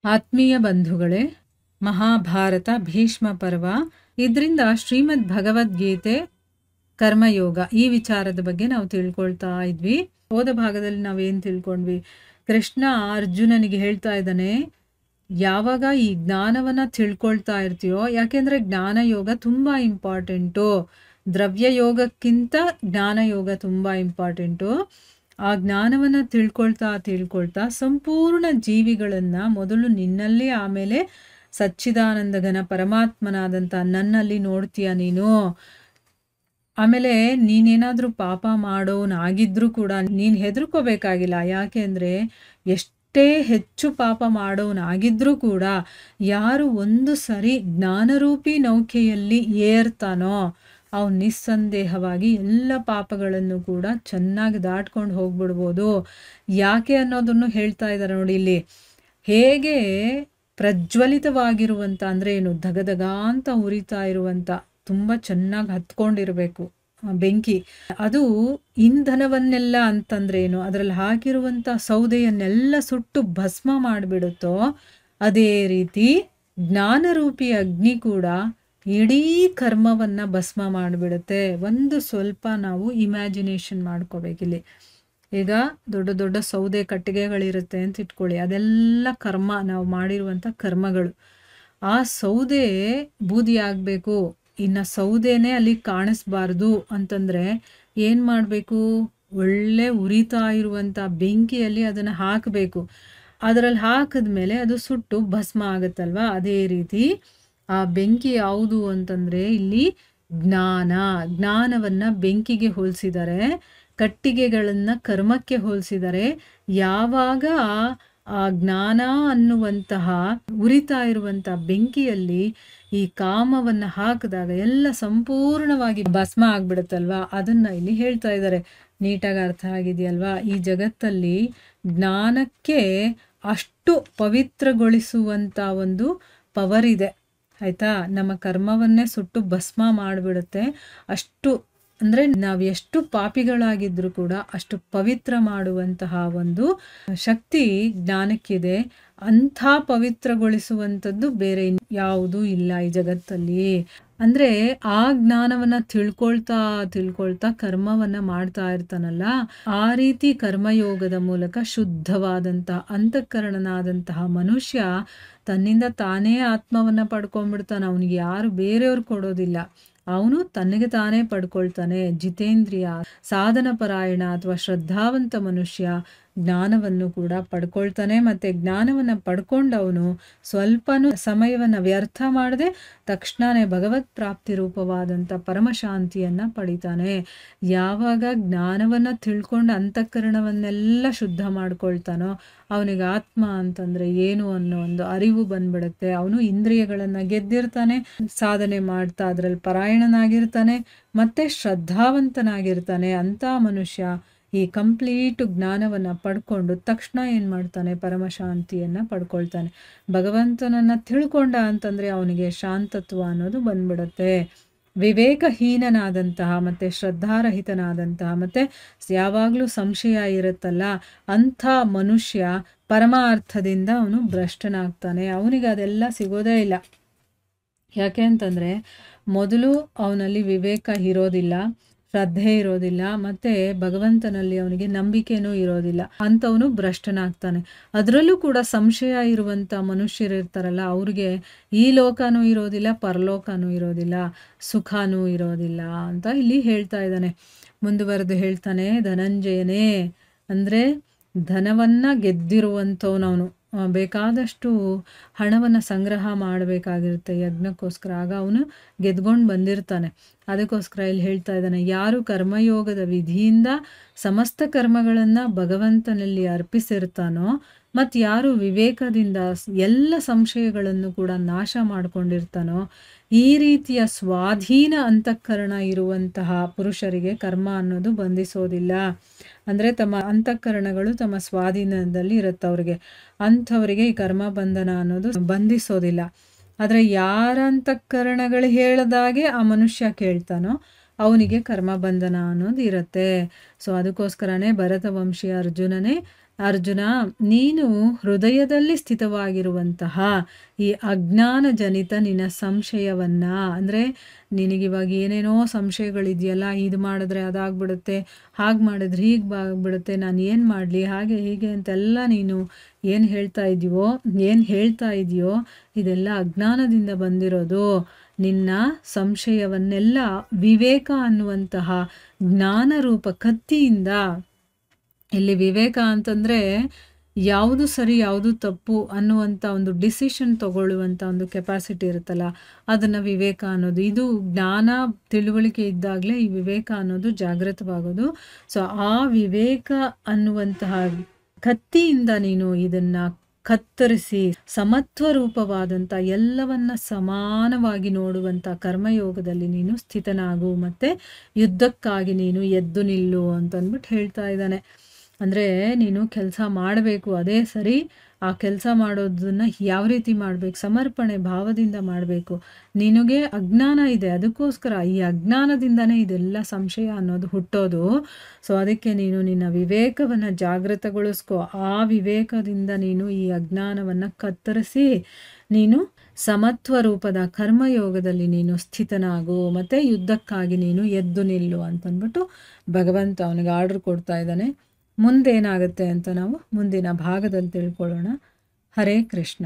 ಆತ್ಮೀಯ ಬಂಧುಗಳೇ, ಮಹಾಭಾರತ ಭೀಷ್ಮ ಪರ್ವ ಇದರಿಂದ ಶ್ರೀಮದ್ ಭಗವದ್ಗೀತೆ ಕರ್ಮಯೋಗ ಈ ವಿಚಾರದ ಬಗ್ಗೆ ನಾವು ತಿಳ್ಕೊಳ್ತಾ ಇದ್ವಿ. ಹೋದ ಭಾಗದಲ್ಲಿ ನಾವೇನು ತಿಳ್ಕೊಂಡ್ವಿ? ಕೃಷ್ಣ ಅರ್ಜುನನಿಗೆ ಹೇಳ್ತಾ ಇದ್ದಾನೆ, ಯಾವಾಗ ಈ ಜ್ಞಾನವನ್ನು ತಿಳ್ಕೊಳ್ತಾ ಇರ್ತೀಯೋ, ಯಾಕೆಂದರೆ ಜ್ಞಾನಯೋಗ ತುಂಬ ಇಂಪಾರ್ಟೆಂಟು, ದ್ರವ್ಯ ಯೋಗಕ್ಕಿಂತ ಜ್ಞಾನಯೋಗ ತುಂಬ ಇಂಪಾರ್ಟೆಂಟು. ಆ ಜ್ಞಾನವನ್ನು ತಿಳ್ಕೊಳ್ತಾ ಸಂಪೂರ್ಣ ಜೀವಿಗಳನ್ನು ಮೊದಲು ನಿನ್ನಲ್ಲಿ, ಆಮೇಲೆ ಸಚ್ಚಿದಾನಂದ ಘನ ಪರಮಾತ್ಮನಾದಂಥ ನನ್ನಲ್ಲಿ ನೋಡ್ತೀಯ ನೀನು. ಆಮೇಲೆ ನೀನೇನಾದರೂ ಪಾಪ ಮಾಡೋನಾಗಿದ್ರೂ ಕೂಡ ನೀನು ಹೆದರ್ಕೋಬೇಕಾಗಿಲ್ಲ. ಯಾಕೆ ಅಂದರೆ ಎಷ್ಟೇ ಹೆಚ್ಚು ಪಾಪ ಮಾಡೋನಾಗಿದ್ರೂ ಕೂಡ ಯಾರು ಒಂದು ಸರಿ ಜ್ಞಾನರೂಪಿ ನೌಕೆಯಲ್ಲಿ ಏರ್ತಾನೋ ಅವನು ನಿಸ್ಸಂದೇಹವಾಗಿ ಎಲ್ಲ ಪಾಪಗಳನ್ನು ಕೂಡ ಚೆನ್ನಾಗಿ ದಾಟ್ಕೊಂಡು ಹೋಗ್ಬಿಡ್ಬೋದು. ಯಾಕೆ ಅನ್ನೋದನ್ನು ಹೇಳ್ತಾ ಇದ್ದಾರೆ ನೋಡಿ ಇಲ್ಲಿ. ಹೇಗೆ ಪ್ರಜ್ವಲಿತವಾಗಿರುವಂಥ ಅಂದರೆ ಏನು, ಧಗಧಗ ಅಂತ ಉರಿತಾ ಇರುವಂಥ, ತುಂಬ ಚೆನ್ನಾಗಿ ಹತ್ಕೊಂಡಿರಬೇಕು ಬೆಂಕಿ, ಅದು ಇಂಧನವನ್ನೆಲ್ಲ ಅಂತಂದ್ರೆ ಏನು, ಅದರಲ್ಲಿ ಹಾಕಿರುವಂಥ ಸೌದೆಯನ್ನೆಲ್ಲ ಸುಟ್ಟು ಭಸ್ಮ ಮಾಡಿಬಿಡುತ್ತೋ, ಅದೇ ರೀತಿ ಜ್ಞಾನರೂಪಿ ಅಗ್ನಿ ಕೂಡ ಇಡೀ ಕರ್ಮವನ್ನು ಭಸ್ಮ ಮಾಡಿಬಿಡುತ್ತೆ. ಒಂದು ಸ್ವಲ್ಪ ನಾವು ಇಮ್ಯಾಜಿನೇಷನ್ ಮಾಡ್ಕೋಬೇಕಿಲ್ಲಿ. ಈಗ ದೊಡ್ಡ ದೊಡ್ಡ ಸೌದೆ ಕಟ್ಟಿಗೆಗಳಿರುತ್ತೆ ಅಂತ ಇಟ್ಕೊಳ್ಳಿ, ಅದೆಲ್ಲ ಕರ್ಮ, ನಾವು ಮಾಡಿರುವಂಥ ಕರ್ಮಗಳು. ಆ ಸೌದೆ ಬೂದಿ ಆಗಬೇಕು, ಇನ್ನು ಸೌದೆನೇ ಅಲ್ಲಿ ಕಾಣಿಸ್ಬಾರ್ದು ಅಂತಂದರೆ ಏನು ಮಾಡಬೇಕು? ಒಳ್ಳೆ ಉರಿತಾ ಇರುವಂಥ ಬೆಂಕಿಯಲ್ಲಿ ಅದನ್ನು ಹಾಕಬೇಕು. ಅದರಲ್ಲಿ ಹಾಕಿದ್ಮೇಲೆ ಅದು ಸುಟ್ಟು ಭಸ್ಮ ಆಗುತ್ತಲ್ವ. ಅದೇ ರೀತಿ ಆ ಬೆಂಕಿ ಯಾವುದು ಅಂತಂದರೆ ಇಲ್ಲಿ ಜ್ಞಾನವನ್ನು ಬೆಂಕಿಗೆ ಹೋಲಿಸಿದ್ದಾರೆ, ಕಟ್ಟಿಗೆಗಳನ್ನು ಕರ್ಮಕ್ಕೆ ಹೋಲಿಸಿದ್ದಾರೆ. ಯಾವಾಗ ಆ ಜ್ಞಾನ ಅನ್ನುವಂತಹ ಉರಿತಾ ಇರುವಂಥ ಬೆಂಕಿಯಲ್ಲಿ ಈ ಕಾಮವನ್ನು ಹಾಕಿದಾಗ ಎಲ್ಲ ಸಂಪೂರ್ಣವಾಗಿ ಭಸ್ಮ ಆಗ್ಬಿಡುತ್ತಲ್ವ. ಅದನ್ನು ಇಲ್ಲಿ ಹೇಳ್ತಾ ಇದ್ದಾರೆ. ನೀಟಾಗಿ ಅರ್ಥ ಆಗಿದೆಯಲ್ವಾ? ಈ ಜಗತ್ತಲ್ಲಿ ಜ್ಞಾನಕ್ಕೆ ಅಷ್ಟು ಪವಿತ್ರಗೊಳಿಸುವಂಥ ಒಂದು ಪವರ್ ಇದೆ, ಆಯಿತಾ? ನಮ್ಮ ಕರ್ಮವನ್ನೇ ಸುಟ್ಟು ಭಸ್ಮ ಮಾಡಿಬಿಡುತ್ತೆ. ಅಷ್ಟು ಅಂದರೆ ನಾವು ಎಷ್ಟು ಪಾಪಿಗಳಾಗಿದ್ರೂ ಕೂಡ ಅಷ್ಟು ಪವಿತ್ರ ಮಾಡುವಂತಹ ಒಂದು ಶಕ್ತಿ ಜ್ಞಾನಕ್ಕಿದೆ. ಅಂಥ ಪವಿತ್ರಗೊಳಿಸುವಂಥದ್ದು ಬೇರೆ ಯಾವುದೂ ಇಲ್ಲ ಈ ಜಗತ್ತಲ್ಲಿ. ಅಂದರೆ ಆ ಜ್ಞಾನವನ್ನು ತಿಳ್ಕೊಳ್ತಾ ಕರ್ಮವನ್ನು ಮಾಡ್ತಾ ಇರ್ತಾನಲ್ಲ, ಆ ರೀತಿ ಕರ್ಮಯೋಗದ ಮೂಲಕ ಶುದ್ಧವಾದಂಥ ಅಂತಃಕರಣನಾದಂತಹ ಮನುಷ್ಯ ತನ್ನಿಂದ ತಾನೇ ಆತ್ಮವನ್ನು ಪಡ್ಕೊಂಡ್ಬಿಡ್ತಾನೆ. ಅವನಿಗೆ ಯಾರು ಬೇರೆಯವ್ರು ಕೊಡೋದಿಲ್ಲ, ಅವನು ತನಗೆ ತಾನೇ ಪಡ್ಕೊಳ್ತಾನೆ. ಜಿತೇಂದ್ರಿಯ, ಸಾಧನ ಪರಾಯಣ ಅಥವಾ ಶ್ರದ್ಧಾವಂತ ಮನುಷ್ಯ ಜ್ಞಾನವನ್ನು ಕೂಡ ಪಡ್ಕೊಳ್ತಾನೆ. ಮತ್ತು ಜ್ಞಾನವನ್ನು ಪಡ್ಕೊಂಡವನು ಸ್ವಲ್ಪನೂ ಸಮಯವನ್ನು ವ್ಯರ್ಥ ಮಾಡದೆ ತಕ್ಷಣವೇ ಭಗವತ್ ಪ್ರಾಪ್ತಿ ರೂಪವಾದಂಥ ಪರಮಶಾಂತಿಯನ್ನು ಪಡಿತಾನೆ. ಯಾವಾಗ ಜ್ಞಾನವನ್ನು ತಿಳ್ಕೊಂಡು ಅಂತಃಕರಣವನ್ನೆಲ್ಲ ಶುದ್ಧ ಮಾಡ್ಕೊಳ್ತಾನೋ ಅವನಿಗೆ ಆತ್ಮ ಅಂತಂದರೆ ಏನು ಅನ್ನೋ ಒಂದು ಅರಿವು ಬಂದ್ಬಿಡುತ್ತೆ. ಅವನು ಇಂದ್ರಿಯಗಳನ್ನು ಗೆದ್ದಿರ್ತಾನೆ, ಸಾಧನೆ ಮಾಡ್ತಾ ಅದರಲ್ಲಿ ಪರಾಯಣನಾಗಿರ್ತಾನೆ, ಮತ್ತು ಶ್ರದ್ಧಾವಂತನಾಗಿರ್ತಾನೆ. ಅಂಥ ಮನುಷ್ಯ ಈ ಕಂಪ್ಲೀಟು ಜ್ಞಾನವನ್ನು ಪಡ್ಕೊಂಡು ತಕ್ಷಣ ಏನು ಮಾಡ್ತಾನೆ? ಪರಮಶಾಂತಿಯನ್ನು ಪಡ್ಕೊಳ್ತಾನೆ. ಭಗವಂತನನ್ನು ತಿಳ್ಕೊಂಡ ಅಂತಂದರೆ ಅವನಿಗೆ ಶಾಂತತ್ವ ಅನ್ನೋದು ಬಂದ್ಬಿಡುತ್ತೆ. ವಿವೇಕಹೀನನಾದಂತಹ ಮತ್ತು ಶ್ರದ್ಧಾರಹಿತನಾದಂತಹ ಮತ್ತು ಯಾವಾಗಲೂ ಸಂಶಯ ಇರುತ್ತಲ್ಲ, ಅಂಥ ಮನುಷ್ಯ ಪರಮಾರ್ಥದಿಂದ ಅವನು ಭ್ರಷ್ಟನಾಗ್ತಾನೆ. ಅವನಿಗೆ ಅದೆಲ್ಲ ಸಿಗೋದೇ ಇಲ್ಲ. ಯಾಕೆ ಅಂತಂದರೆ ಮೊದಲು ಅವನಲ್ಲಿ ವಿವೇಕ ಇರೋದಿಲ್ಲ, ಶ್ರದ್ಧೆ ಇರೋದಿಲ್ಲ, ಮತ್ತು ಭಗವಂತನಲ್ಲಿ ಅವನಿಗೆ ನಂಬಿಕೆನೂ ಇರೋದಿಲ್ಲ. ಅಂಥವನು ಭ್ರಷ್ಟನಾಗ್ತಾನೆ. ಅದರಲ್ಲೂ ಕೂಡ ಸಂಶಯ ಇರುವಂಥ ಮನುಷ್ಯರಿರ್ತಾರಲ್ಲ, ಅವ್ರಿಗೆ ಈ ಲೋಕನೂ ಇರೋದಿಲ್ಲ, ಪರಲೋಕನೂ ಇರೋದಿಲ್ಲ, ಸುಖನೂ ಇರೋದಿಲ್ಲ ಅಂತ ಇಲ್ಲಿ ಹೇಳ್ತಾ ಇದ್ದಾನೆ. ಮುಂದುವರೆದು ಹೇಳ್ತಾನೆ, ಧನಂಜಯನೇ ಅಂದರೆ ಧನವನ್ನು ಗೆದ್ದಿರುವಂಥವನವನು. ಬೇಕಾದಷ್ಟು ಹಣವನ್ನು ಸಂಗ್ರಹ ಮಾಡಬೇಕಾಗಿರುತ್ತೆ ಯಜ್ಞಕ್ಕೋಸ್ಕರ. ಆಗ ಅವನು ಗೆದ್ಕೊಂಡು ಬಂದಿರ್ತಾನೆ. ಅದಕ್ಕೋಸ್ಕರ ಇಲ್ಲಿ ಹೇಳ್ತಾ ಇದ್ದಾನೆ, ಯಾರು ಕರ್ಮಯೋಗದ ವಿಧಿಯಿಂದ ಸಮಸ್ತ ಕರ್ಮಗಳನ್ನು ಭಗವಂತನಲ್ಲಿ ಅರ್ಪಿಸಿರ್ತಾನೋ, ಮತ್ತು ಯಾರು ವಿವೇಕದಿಂದ ಎಲ್ಲ ಸಂಶಯಗಳನ್ನು ಕೂಡ ನಾಶ ಮಾಡಿಕೊಂಡಿರ್ತಾನೋ, ಈ ರೀತಿಯ ಸ್ವಾಧೀನ ಅಂತಃಕರಣ ಇರುವಂತಹ ಪುರುಷರಿಗೆ ಕರ್ಮ ಅನ್ನೋದು ಬಂಧಿಸೋದಿಲ್ಲ. ಅಂದರೆ ತಮ್ಮ ಅಂತಃಕರಣಗಳು ತಮ್ಮ ಸ್ವಾಧೀನದಲ್ಲಿ ಇರುತ್ತೆ ಅವ್ರಿಗೆ. ಅಂಥವರಿಗೆ ಈ ಕರ್ಮ ಬಂಧನ ಅನ್ನೋದು ಬಂಧಿಸೋದಿಲ್ಲ. ಆದರೆ ಯಾರ ಅಂತಃಕರಣಗಳು ಹೇಳ್ದಾಗೆ ಆ ಮನುಷ್ಯ ಕೇಳ್ತಾನೋ ಅವನಿಗೆ ಕರ್ಮ ಬಂಧನ ಅನ್ನೋದು ಇರುತ್ತೆ. ಸೊ ಅದಕ್ಕೋಸ್ಕರನೇ ಭರತ ವಂಶೀಯ ಅರ್ಜುನನೇ ಅರ್ಜುನ, ನೀನು ಹೃದಯದಲ್ಲಿ ಸ್ಥಿತವಾಗಿರುವಂತಹ ಈ ಅಜ್ಞಾನ ಜನಿತ ನಿನ್ನ ಸಂಶಯವನ್ನ, ಅಂದರೆ ನಿನಗಿವಾಗ ಏನೇನೋ ಸಂಶಯಗಳಿದೆಯಲ್ಲ, ಇದು ಮಾಡಿದ್ರೆ ಅದಾಗ್ಬಿಡುತ್ತೆ, ಹಾಗೆ ಮಾಡಿದ್ರೆ ಹೀಗೆ ಆಗ್ಬಿಡುತ್ತೆ, ನಾನು ಏನು ಮಾಡಲಿ, ಹಾಗೆ ಹೀಗೆ ಅಂತೆಲ್ಲ ನೀನು ಏನು ಹೇಳ್ತಾ ಇದೆಯೋ ಇದೆಲ್ಲ ಅಜ್ಞಾನದಿಂದ ಬಂದಿರೋದು. ನಿನ್ನ ಸಂಶಯವನ್ನೆಲ್ಲ ವಿವೇಕ ಅನ್ನುವಂತಹ ಜ್ಞಾನರೂಪ ಕತ್ತಿಯಿಂದ, ಇಲ್ಲಿ ವಿವೇಕ ಅಂತಂದರೆ ಯಾವುದು ಸರಿ ಯಾವುದು ತಪ್ಪು ಅನ್ನುವಂಥ ಒಂದು ಡಿಸಿಷನ್ ತಗೊಳ್ಳುವಂಥ ಒಂದು ಕೆಪಾಸಿಟಿ ಇರುತ್ತಲ್ಲ, ಅದನ್ನು ವಿವೇಕ ಅನ್ನೋದು. ಇದು ಜ್ಞಾನ ತಿಳುವಳಿಕೆ ಇದ್ದಾಗಲೇ ಈ ವಿವೇಕ ಅನ್ನೋದು ಜಾಗೃತವಾಗೋದು. ಸೊ ಆ ವಿವೇಕ ಅನ್ನುವಂತಹ ಕತ್ತಿಯಿಂದ ನೀನು ಇದನ್ನು ಕತ್ತರಿಸಿ ಸಮತ್ವ ರೂಪವಾದಂಥ ಎಲ್ಲವನ್ನ ಸಮಾನವಾಗಿ ನೋಡುವಂಥ ಕರ್ಮಯೋಗದಲ್ಲಿ ನೀನು ಸ್ಥಿತನಾಗು, ಮತ್ತು ಯುದ್ಧಕ್ಕಾಗಿ ನೀನು ಎದ್ದು ನಿಲ್ಲು ಅಂತಂದ್ಬಿಟ್ಟು ಹೇಳ್ತಾ ಇದ್ದಾನೆ. ಅಂದರೆ ನೀನು ಕೆಲಸ ಮಾಡಬೇಕು, ಅದೇ ಸರಿ. ಆ ಕೆಲಸ ಮಾಡೋದನ್ನು ಯಾವ ರೀತಿ ಮಾಡಬೇಕು, ಸಮರ್ಪಣೆ ಭಾವದಿಂದ ಮಾಡಬೇಕು. ನಿನಗೆ ಅಜ್ಞಾನ ಇದೆ, ಅದಕ್ಕೋಸ್ಕರ ಈ ಅಜ್ಞಾನದಿಂದನೇ ಇದೆಲ್ಲ ಸಂಶಯ ಅನ್ನೋದು ಹುಟ್ಟೋದು. ಸೊ ಅದಕ್ಕೆ ನೀನು ನಿನ್ನ ವಿವೇಕವನ್ನು ಜಾಗೃತಗೊಳಿಸ್ಕೊ. ಆ ವಿವೇಕದಿಂದ ನೀನು ಈ ಅಜ್ಞಾನವನ್ನು ಕತ್ತರಿಸಿ ನೀನು ಸಮತ್ವ ರೂಪದ ಕರ್ಮಯೋಗದಲ್ಲಿ ನೀನು ಸ್ಥಿತನಾಗು, ಮತ್ತು ಯುದ್ಧಕ್ಕಾಗಿ ನೀನು ಎದ್ದು ನಿಲ್ಲು ಅಂತಂದ್ಬಿಟ್ಟು ಭಗವಂತ ಅವನಿಗೆ ಆರ್ಡರ್ ಕೊಡ್ತಾ ಇದ್ದಾನೆ. ಮುಂದೇನಾಗುತ್ತೆ ಅಂತ ನಾವು ಮುಂದಿನ ಭಾಗದಲ್ಲಿ ತಿಳ್ಕೊಳ್ಳೋಣ. ಹರೇ ಕೃಷ್ಣ.